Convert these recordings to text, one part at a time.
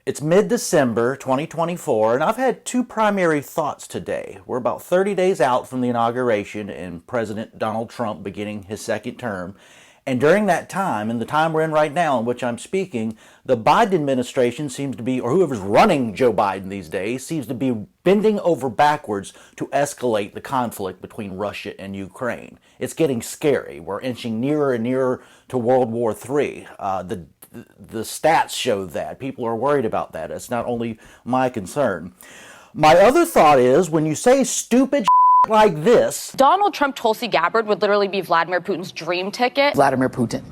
It's mid-December 2024, and I've had two primary thoughts today. We're about 30 days out from the inauguration and President Donald Trump beginning his second term. And during that time, and the time we're in right now in which I'm speaking, the Biden administration seems to be, or whoever's running Joe Biden these days, seems to be bending over backwards to escalate the conflict between Russia and Ukraine. It's getting scary. We're inching nearer and nearer to World War III. The stats show that. People are worried about that. It's not only my concern. My other thought is, when you say stupid like this... Donald Trump, Tulsi Gabbard would literally be Vladimir Putin's dream ticket. Vladimir Putin,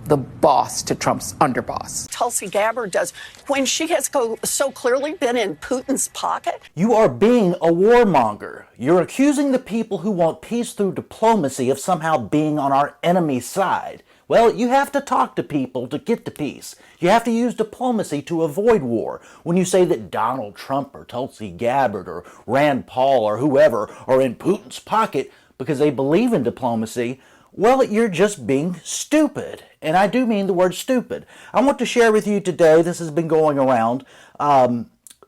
the boss to Trump's underboss. Tulsi Gabbard does, when she has so clearly been in Putin's pocket. You are being a warmonger. You're accusing the people who want peace through diplomacy of somehow being on our enemy's side. Well, you have to talk to people to get to peace. You have to use diplomacy to avoid war. When you say that Donald Trump or Tulsi Gabbard or Rand Paul or whoever are in Putin's pocket because they believe in diplomacy, well, you're just being stupid. And I do mean the word stupid. I want to share with you today, this has been going around,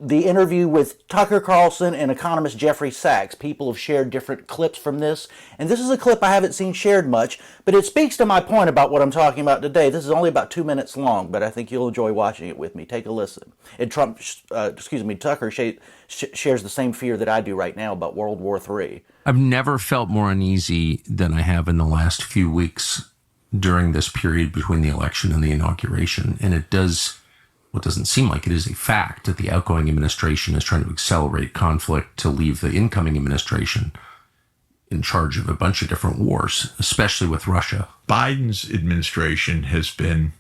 the interview with Tucker Carlson and economist Jeffrey Sachs. People have shared different clips from this, and this is a clip I haven't seen shared much, but it speaks to my point about what I'm talking about today. This is only about 2 minutes long, but I think you'll enjoy watching it with me. Take a listen. And Tucker shares the same fear that I do right now about World War III. I've never felt more uneasy than I have in the last few weeks during this period between the election and the inauguration, and it doesn't seem like it is a fact that the outgoing administration is trying to accelerate conflict to leave the incoming administration in charge of a bunch of different wars, especially with Russia. Biden's administration has been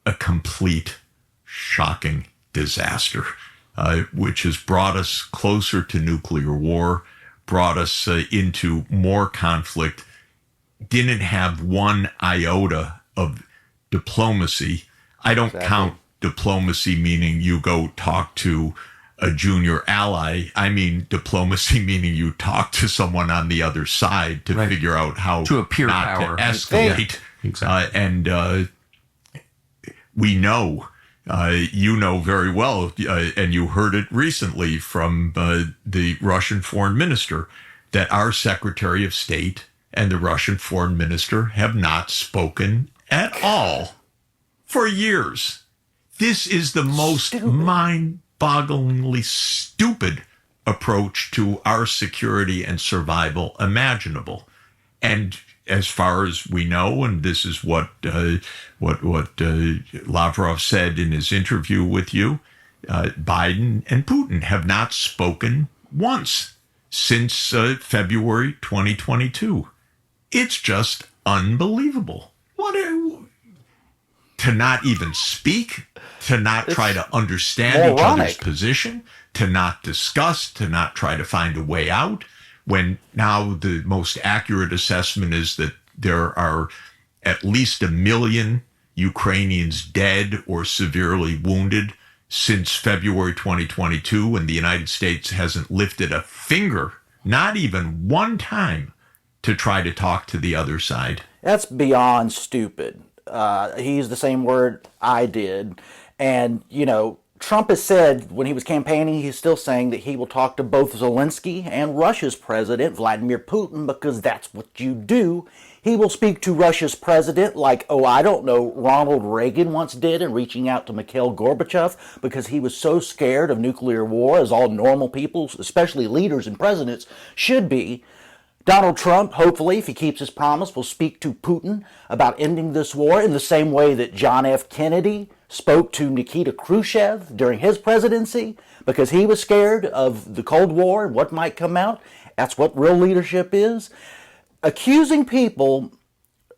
a complete, shocking disaster, which has brought us closer to nuclear war, brought us into more conflict, didn't have one iota of diplomacy. I don't count diplomacy meaning you go talk to a junior ally. I mean diplomacy meaning you talk to someone on the other side to figure out how to appear not power. to escalate. Exactly. And we know, you know very well, and you heard it recently from the Russian foreign minister, that our Secretary of State and the Russian foreign minister have not spoken at all for years. This is the most mind-bogglingly stupid approach to our security and survival imaginable. And as far as we know, and this is what Lavrov said in his interview with you, Biden and Putin have not spoken once since February 2022. It's just unbelievable. To not even speak, to not try to understand each other's position, to not discuss, to not try to find a way out, when now the most accurate assessment is that there are at least 1 million Ukrainians dead or severely wounded since February 2022, and the United States hasn't lifted a finger, not even one time, to try to talk to the other side. That's beyond stupid. He used the same word I did. And, you know, Trump has said when he was campaigning, he's still saying that he will talk to both Zelensky and Russia's president, Vladimir Putin, because that's what you do. He will speak to Russia's president like, Ronald Reagan once did in reaching out to Mikhail Gorbachev because he was so scared of nuclear war, as all normal people, especially leaders and presidents, should be. Donald Trump, hopefully, if he keeps his promise, will speak to Putin about ending this war in the same way that John F. Kennedy spoke to Nikita Khrushchev during his presidency because he was scared of the Cold War and what might come out. That's what real leadership is. Accusing people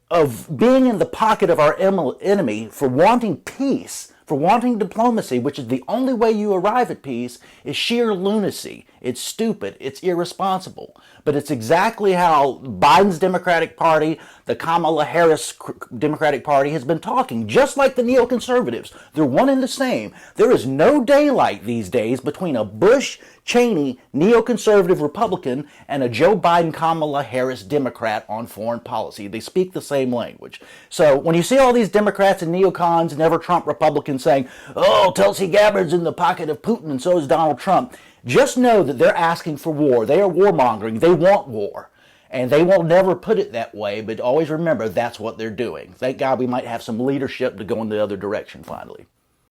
of being in the pocket of our enemy for wanting peace, for wanting diplomacy, which is the only way you arrive at peace, is sheer lunacy. It's stupid. It's irresponsible. But it's exactly how Biden's Democratic Party, the Kamala Harris Democratic Party has been talking, just like the neoconservatives. They're one and the same. There is no daylight these days between a Bush, Cheney, neoconservative Republican and a Joe Biden, Kamala Harris Democrat on foreign policy. They speak the same language. So when you see all these Democrats and neocons, never Trump Republicans and saying, oh, Tulsi Gabbard's in the pocket of Putin and so is Donald Trump. Just know that they're asking for war. They are warmongering. They want war. And they will never put it that way, but always remember that's what they're doing. Thank God we might have some leadership to go in the other direction finally.